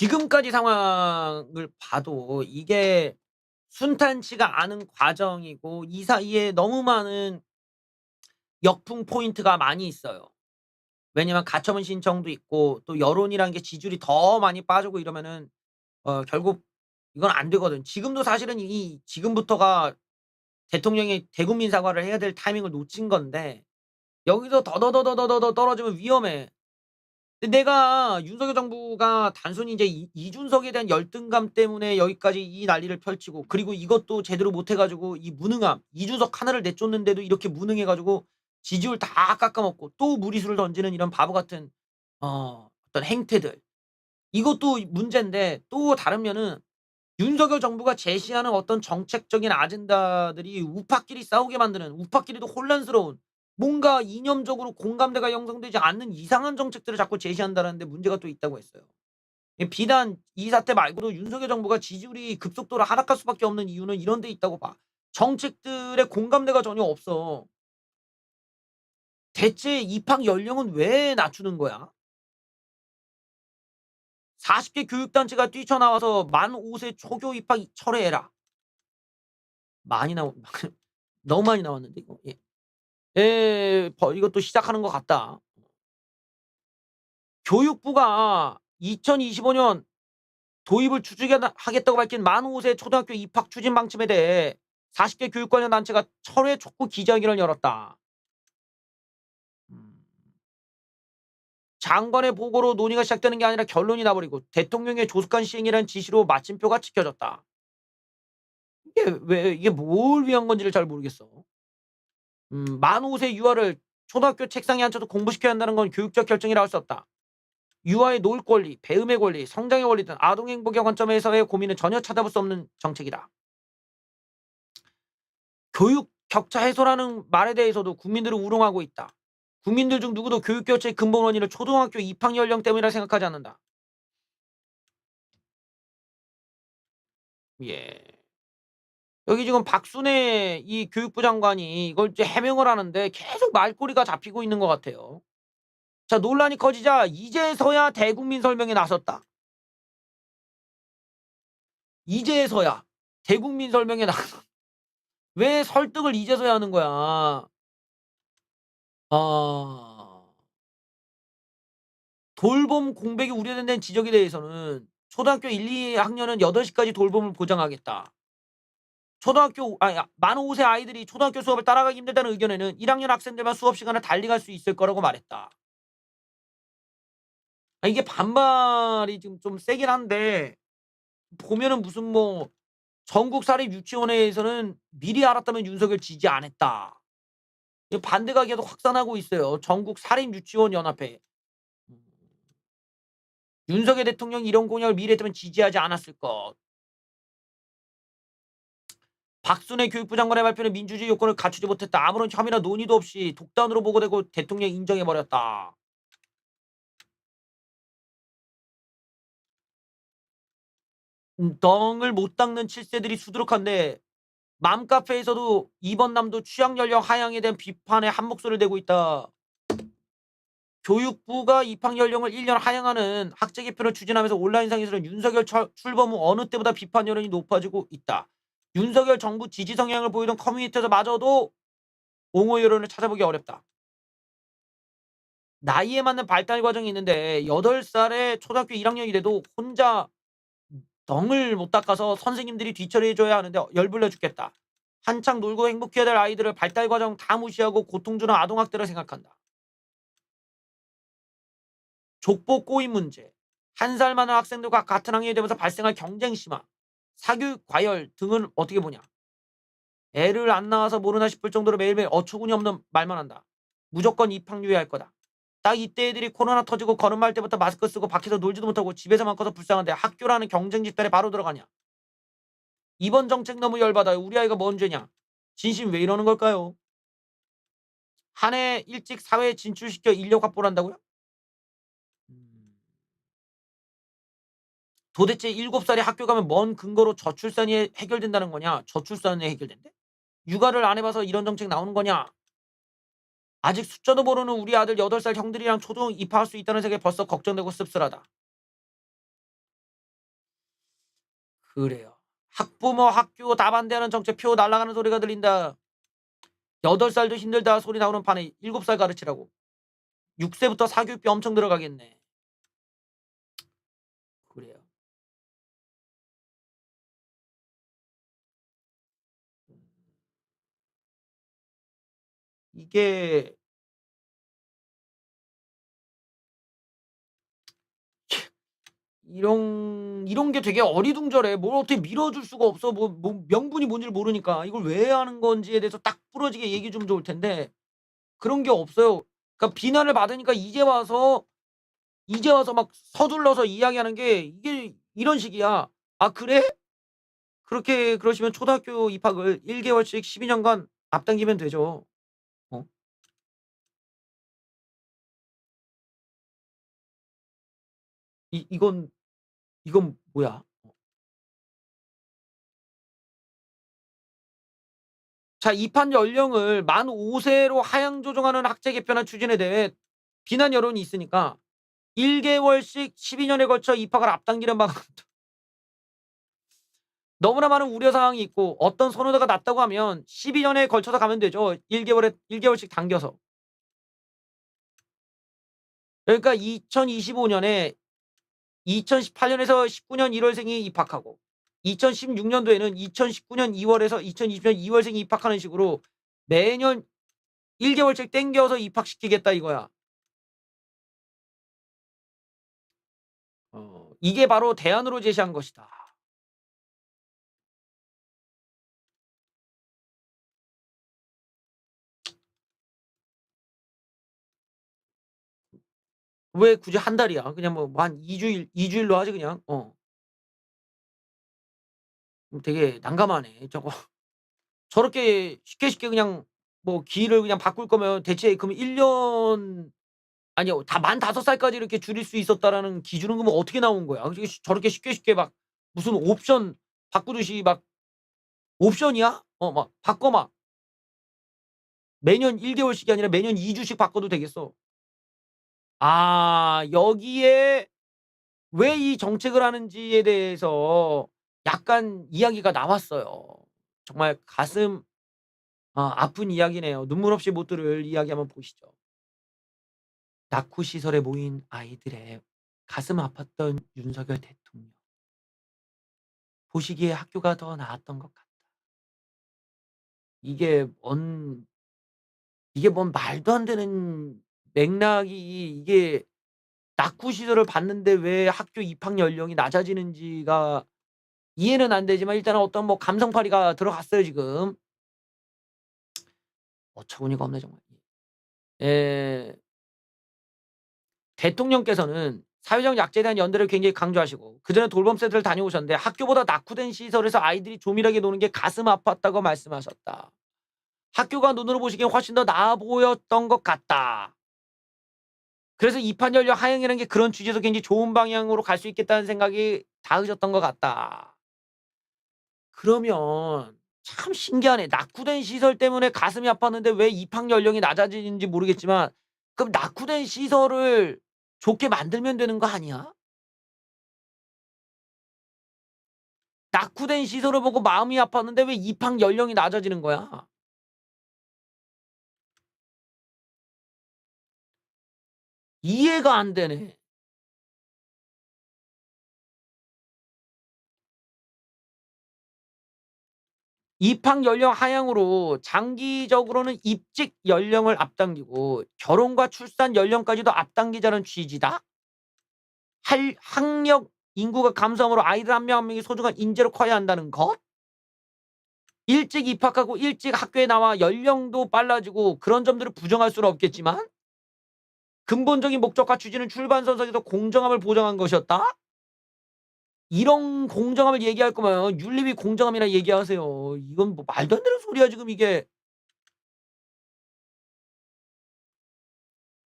지금까지 상황을 봐도 이게 순탄치가 않은 과정이고 이 사이에 너무 많은 역풍 포인트가 많이 있어요. 왜냐면 가처분 신청도 있고 또 여론이란 게 지지율이 더 많이 빠지고 이러면은 결국 이건 안 되거든. 지금도 사실은 이 지금부터가 대통령이 대국민 사과를 해야 될 타이밍을 놓친 건데 여기서 더더더더더더 떨어지면 위험해. 근데 내가 윤석열 정부가 단순히 이제 이 이준석에 대한 열등감 때문에 여기까지 이 난리를 펼치고 그리고 이것도 제대로 못해 가지고 이 무능함 이준석 하나를 내쫓는데도 이렇게 무능해 가지고 지지율 다 깎아먹고 또 무리수를 던지는 이런 바보 같은 어떤 행태들 이것도 문제인데 또 다른 면은 윤석열 정부가 제시하는 어떤 정책적인 아젠다들이 우파끼리 싸우게 만드는 우파끼리도 혼란스러운 뭔가 이념적으로 공감대가 형성되지 않는 이상한 정책들을 자꾸 제시한다는 데 문제가 또 있다고 했어요. 비단 이 사태 말고도 윤석열 정부가 지지율이 급속도로 하락할 수밖에 없는 이유는 이런 데 있다고 봐. 정책들의 공감대가 전혀 없어. 대체 입학 연령은 왜 낮추는 거야? 40개 교육단체가 뛰쳐나와서 만 5세 초교 입학 철회해라. 많이 나오 너무 많이 나왔는데 이거. 예. 이것도 시작하는 것 같다. 교육부가 2025년 도입을 하겠다고 밝힌 만 5세 초등학교 입학 추진 방침에 대해 40개 교육 관련 단체가 철회 촉구 기자회견을 열었다. 음. 장관의 보고로 논의가 시작되는 게 아니라 결론이 나버리고 대통령의 조속한 시행이라는 지시로 마침표가 찍혀졌다. 이게 뭘 위한 건지를 잘 모르겠어. 만 5세 유아를 초등학교 책상에 앉혀서 공부시켜야 한다는 건 교육적 결정이라 할 수 없다. 유아의 놀 권리, 배움의 권리, 성장의 권리 등 아동 행복의 관점에서의 고민은 전혀 찾아볼 수 없는 정책이다. 교육 격차 해소라는 말에 대해서도 국민들은 우롱하고 있다. 국민들 중 누구도 교육 격차의 근본 원인을 초등학교 입학 연령 때문이라 생각하지 않는다. 예. 여기 지금 박순애 이 교육부 장관이 이걸 이제 해명을 하는데 계속 말꼬리가 잡히고 있는 것 같아요. 자, 논란이 커지자 이제서야 대국민 설명에 나섰다. 이제서야 대국민 설명에 왜 설득을 이제서야 하는 거야. 아. 돌봄 공백이 우려된다는 지적에 대해서는 초등학교 1-2 학년은 8 시까지 돌봄을 보장하겠다. 초등학교 만 5세 아이들이 초등학교 수업을 따라가기 힘들다는 의견에는 1 학년 학생들만 수업 시간을 달리 갈 수 있을 거라고 말했다. 이게 반발이 지금 좀 세긴 한데 보면은 무슨 뭐 전국 사립 유치원회에서는 미리 알았다면 윤석열 지지 안 했다. 이 반대가 계속 확산하고 있어요. 전국 사립 유치원 연합회. 음. 윤석열 대통령이 이런 공약을 미리 했다면 지지하지 않았을 것. 박순애 교육부 장관의 발표는 민주주의 요건을 갖추지 못했다. 아무런 혐의나 논의도 없이 독단으로 보고되고 대통령이 인정해 버렸다. 덩을 못 닦는 7 세들이 수두룩한데 맘카페에서도 이번 남도 취학 연령 하향에 대한 비판에 한 목소리를 내고 있다. 교육부가 입학 연령을 1년 하향하는 학제 개편을 추진하면서 온라인상에서는 윤석열 출범 후 어느 때보다 비판 여론이 높아지고 있다. 윤석열 정부 지지 성향을 보이던 커뮤니티에서마저도 옹호 여론을 찾아보기 어렵다. 나이에 맞는 발달 과정이 있는데 8 살에 초등학교 1 학년이 돼도 혼자 덩을 못 닦아서 선생님들이 뒤처리해 줘야 하는데 열불나 죽겠다. 한창 놀고 행복해야 될 아이들을 발달 과정 다 무시하고 고통 주는 아동 학대라 생각한다. 족보 꼬임 문제, 1살 많은 학생들과 같은 학년이 되면서 발생할 경쟁 심화, 사교육 과열 등은 어떻게 보냐? 애를 안 낳아서 모르나 싶을 정도로 매일매일 어처구니 없는 말만 한다. 무조건 입학 유예할 거다. 딱 이때 애들이 코로나 터지고 걸음마할 때부터 마스크 쓰고 밖에서 놀지도 못하고 집에서만 커서 불쌍한데 학교라는 경쟁 집단에 바로 들어가냐? 이번 정책 너무 열받아요. 우리 아이가 뭔 죄냐? 진심 왜 이러는 걸까요? 한 해 일찍 사회에 진출시켜 인력 확보를 한다고요? 음. 도대체 7 살에 학교 가면 뭔 근거로 저출산이 해결된다는 거냐? 저출산이 해결된대? 육아를 안 해 봐서 이런 정책 나오는 거냐? 아직 숫자도 모르는 우리 아들 8살 형들이랑 초등 입학할 수 있다는 생각에 벌써 걱정되고 씁쓸하다. 그래요. 학부모, 학교 다 반대하는 정책 표 날아가는 소리가 들린다. 8 살도 힘들다 소리 나오는 판에 7살 가르치라고. 6 세부터 사교육비 엄청 들어가겠네. 그래요. 이게 이런 게 되게 어리둥절해. 뭘 어떻게 밀어줄 수가 없어. 뭐 명분이 뭔지를 모르니까. 이걸 왜 하는 건지에 대해서 딱 부러지게 얘기해 주면 좋을 텐데 그런 게 없어요. 그러니까 비난을 받으니까 이제 와서 막 서둘러서 이야기하는 게 이게 이런 식이야. "아 그래? 그렇게 그러시면 초등학교 입학을 1 개월씩 12 년간 앞당기면 되죠." 어? 이건 뭐야? 자, 입학 연령을 만 5 세로 하향 조정하는 학제 개편안 추진에 대해 비난 여론이 있으니까 1 개월씩 12 년에 걸쳐 입학을 앞당기는 방안 너무나 많은 우려 사항이 있고 어떤 선호도가 낮다고 하면 12 년에 걸쳐서 가면 되죠. 1 개월씩 당겨서. 그러니까 2025 년에 2018 년에서 19년 1 월생이 입학하고 2016 년도에는 2019년 2 월에서 2020년 2 월생이 입학하는 식으로 매년 1 개월씩 당겨서 입학시키겠다 이거야. 이게 바로 대안으로 제시한 것이다. 왜 굳이 한 달이야? 그냥 뭐 한 2 주일로 하지 그냥. 되게 난감하네 저거. 저렇게 쉽게 그냥 뭐 기일을 그냥 바꿀 거면 대체 그럼 1 년 아니요. 다 만 5 살까지 이렇게 줄일 수 있었다라는 기준은 그럼 어떻게 나온 거야? 어떻게 저렇게 쉽게 막 무슨 옵션 바꾸듯이 막 옵션이야? 막 바꿔 막. 매년 1 개월씩이 아니라 매년 2 주씩 바꿔도 되겠어. 여기에 왜 이 정책을 하는지에 대해서 약간 이야기가 나왔어요. 정말 가슴 아픈 이야기네요. 눈물 없이 못 들을 이야기 한번 보시죠. 낙후 시설에 모인 아이들의 가슴 아팠던 윤석열 대통령. 보시기에 학교가 더 나았던 것 같다. 이게 뭔 이게 뭔 말도 안 되는 맥락이 이게 낙후 시설을 받는데 왜 학교 입학 연령이 낮아지는지가 이해는 안 되지만 일단은 어떤 뭐 감성팔이가 들어갔어요 지금. 어처구니가 없네 정말. 예. 대통령께서는 사회적 약자에 대한 연대를 굉장히 강조하시고 그전에 돌봄 센터를 다녀오셨는데 학교보다 낙후된 시설에서 아이들이 조밀하게 노는 게 가슴 아팠다고 말씀하셨다. 학교가 눈으로 보시기엔 훨씬 더 나아 보였던 것 같다. 그래서 입학 연령 하향이라는 게 그런 취지에서 굉장히 좋은 방향으로 갈 수 있겠다는 생각이 닿으셨던 것 같다. 그러면 참 신기하네. 낙후된 시설 때문에 가슴이 아팠는데 왜 입학 연령이 낮아지는지 모르겠지만 그럼 낙후된 시설을 좋게 만들면 되는 거 아니야? 낙후된 시설을 보고 마음이 아팠는데 왜 입학 연령이 낮아지는 거야? 이해가 안 되네. 입학 연령 하향으로 장기적으로는 입직 연령을 앞당기고 결혼과 출산 연령까지도 앞당기자는 취지다. 할 학력 인구가 감소함으로 아이들 한 명 한 명이 소중한 인재로 커야 한다는 것. 일찍 입학하고 일찍 학교에 나와 연령도 빨라지고 그런 점들을 부정할 수는 없겠지만 근본적인 목적과 취지는 출발 선상에서 공정함을 보장한 것이었다. 이런 공정함을 얘기할 거면 윤리위 공정함이나 얘기하세요. 이건 뭐 말도 안 되는 소리야 지금 이게.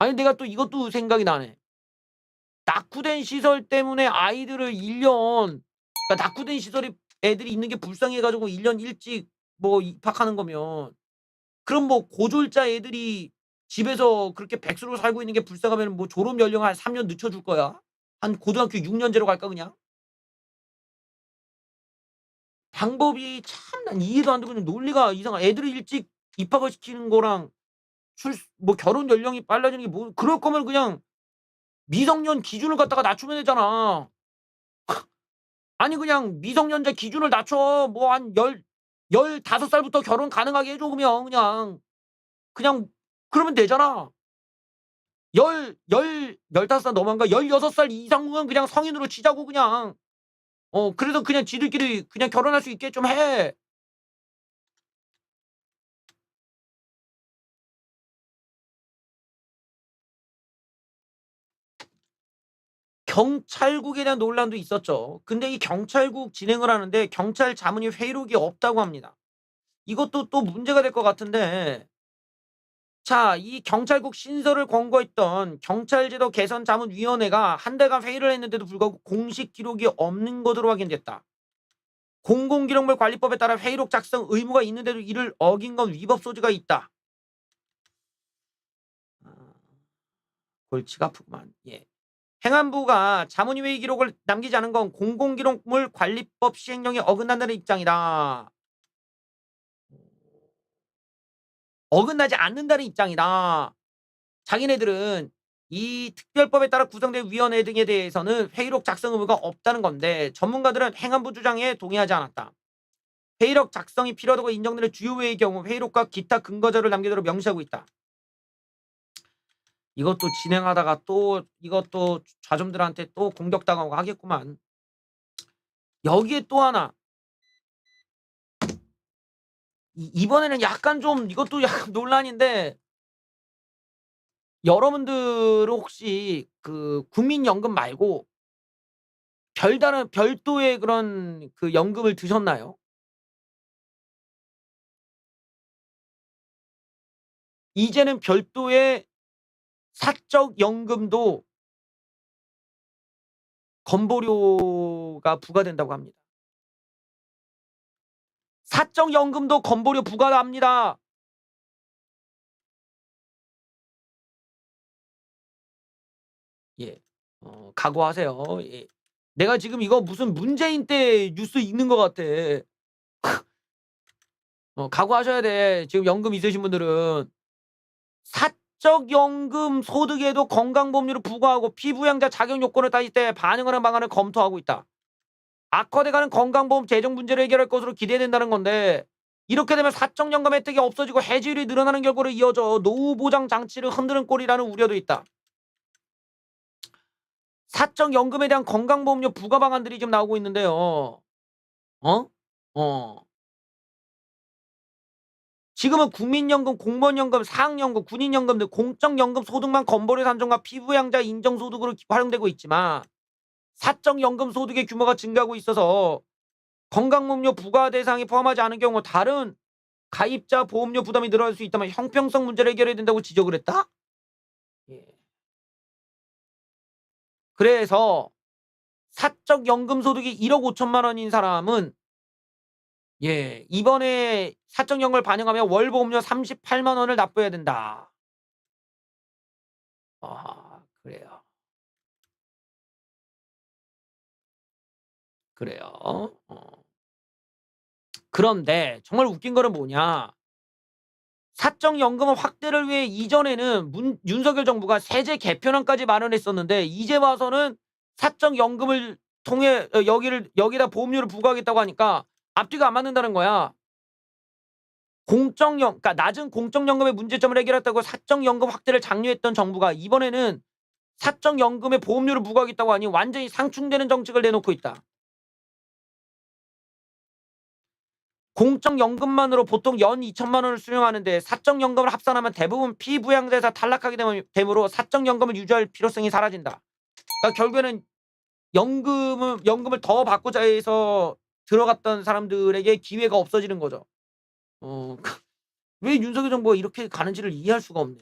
아니 내가 또 이것도 생각이 나네. 낙후된 시설 때문에 아이들을 1 년 그러니까 낙후된 시설에 애들이 있는 게 불쌍해 가지고 1년 일찍 뭐 입학하는 거면 그럼 뭐 고졸자 애들이 집에서 그렇게 백수로 살고 있는 게 불쌍하면은 뭐 졸업 연령 한 3년 늦춰 줄 거야? 한 고등학교 6 년제로 갈까 그냥? 방법이 참 난 이해도 안 되고 그냥 논리가 이상하. 애들을 일찍 입학을 시키는 거랑 뭐 결혼 연령이 빨라지는 게 뭐 그럴 거면 그냥 미성년 기준을 갖다가 낮추면 되잖아. 아니 그냥 미성년자 기준을 낮춰. 뭐 한 15살부터 결혼 가능하게 해 줘 그러면 그냥. 그냥 그러면 되잖아. 열 열 15살 넘어간가 16살 이상은 그냥 성인으로 치자고 그냥. 그래서 그냥 지들끼리 그냥 결혼할 수 있게 좀 해. 경찰국에 대한 논란도 있었죠. 근데 이 경찰국 진행을 하는데 경찰 자문위 회의록이 없다고 합니다. 이것도 또 문제가 될 것 같은데, 자, 이 경찰국 신설을 권고했던 경찰제도 개선 자문위원회가 한 달간 회의를 했는데도 불구하고 공식 기록이 없는 것으로 확인됐다. 공공기록물 관리법에 따라 회의록 작성 의무가 있는데도 이를 어긴 건 위법 소지가 있다. 아, 골치가 아프구만. 예. 행안부가 자문위회의 기록을 남기지 않은 건 공공기록물 관리법 시행령에 어긋난다는 입장이다. 어긋나지 않는다는 입장이다. 자기네들은 이 특별법에 따라 구성된 위원회 등에 대해서는 회의록 작성 의무가 없다는 건데 전문가들은 행안부 주장에 동의하지 않았다. 회의록 작성이 필요하다고 인정되는 주요 회의의 경우 회의록과 기타 근거자를 남기도록 명시하고 있다. 이것도 진행하다가 또 이것도 좌좀들한테 또 공격당하고 하겠구만. 여기에 또 하나. 이번에는 약간 좀 이것도 약간 논란인데, 여러분들은 혹시 그 국민연금 말고 별다른 별도의 그런 그 연금을 드셨나요? 이제는 별도의 사적 연금도 건보료가 부과된다고 합니다. 사적 연금도 건보료 부과합니다. 예. 각오하세요. 예. 내가 지금 이거 무슨 문재인 때 뉴스 읽는 것 같아. 각오하셔야 돼. 지금 연금 있으신 분들은. 사적 연금 소득에도 건강보험료를 부과하고 피부양자 자격 요건을 따질 때 반영하는 방안을 검토하고 있다. 악화돼가는 건강보험 재정 문제를 해결할 것으로 기대된다는 건데, 이렇게 되면 사적연금 혜택이 없어지고 해지율이 늘어나는 결과로 이어져 노후 보장 장치를 흔드는 꼴이라는 우려도 있다. 사적연금에 대한 건강보험료 부과 방안들이 지금 나오고 있는데요. 어? 어. 지금은 국민연금, 공무원연금, 사학연금, 군인연금 등 공적연금 소득만 건보료 산정과 피부양자 인정소득으로 활용되고 있지만 사적연금 소득의 규모가 증가하고 있어서 건강보험료 부과 대상에 포함하지 않은 경우 다른 가입자 보험료 부담이 늘어날 수 있다면 형평성 문제를 해결해야 된다고 지적을 했다? 예. 그래서 사적 연금 소득이 1억 5천만 원인 사람은, 예, 이번에 사적 연금을 반영하면 월 보험료 38만 원을 납부해야 된다. 그래요. 그래요. 그런데 정말 웃긴 거는 뭐냐? 사적 연금은 확대를 위해 이전에는 윤석열 정부가 세제 개편안까지 마련했었는데 이제 와서는 사적 연금을 통해 여기다 보험료를 부과하겠다고 하니까 앞뒤가 안 맞는다는 거야. 그러니까 낮은 공적연금의 문제점을 해결했다고 사적연금 확대를 장려했던 정부가 이번에는 사적연금에 보험료를 부과하겠다고 하니 완전히 상충되는 정책을 내놓고 있다. 공적연금만으로 보통 연 2천만 원을 수령하는데 사적연금을 합산하면 대부분 피부양자에서 탈락하게 되므로 사적연금을 유지할 필요성이 사라진다. 그러니까 결국에는 연금을 더 받고자 해서 들어갔던 사람들에게 기회가 없어지는 거죠. 왜 윤석열 정부가 이렇게 가는지를 이해할 수가 없네.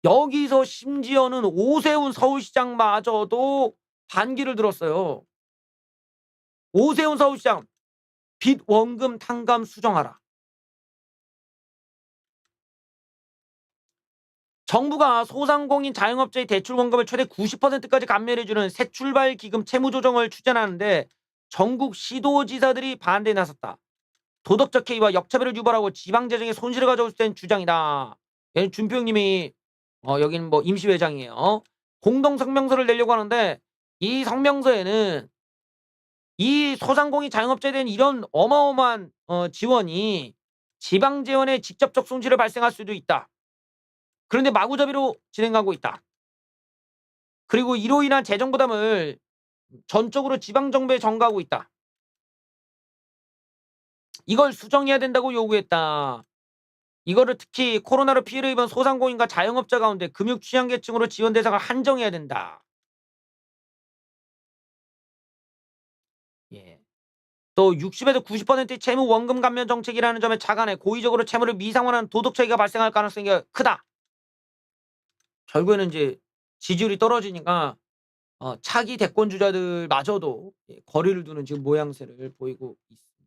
여기서 심지어는 오세훈 서울시장마저도 반기를 들었어요. 오세훈 서울시장 빚 원금 탕감 수정하라. 정부가 소상공인 자영업자의 대출 원금을 최대 90%까지 감면해 주는 새 출발 기금 채무 조정을 추진하는데 전국 시도지사들이 반대에 나섰다. 도덕적 해이와 역차별을 유발하고 지방 재정에 손실을 가져올 수 있는 주장이다. 얘는 준표 형님이 여기는 뭐 임시회장이에요. 공동 성명서를 내려고 하는데 이 성명서에는 이 소상공인 자영업자에 대한 이런 어마어마한 지원이 지방 재원에 직접적 손실을 발생할 수도 있다. 그런데 마구잡이로 진행하고 있다. 그리고 이로 인한 재정 부담을 전적으로 지방 정부에 전가하고 있다. 이걸 수정해야 된다고 요구했다. 이거를 특히 코로나로 피해를 입은 소상공인과 자영업자 가운데 금융 취약계층으로 지원 대상을 한정해야 된다. 예. 또 60에서 90%의 채무 원금 감면 정책이라는 점에 착안해 고의적으로 채무를 미상환하는 도덕 차이가 발생할 가능성이 크다. 결국에는 이제 지지율이 떨어지니까 차기 대권 주자들마저도 거리를 두는 지금 모양새를 보이고 있습니다.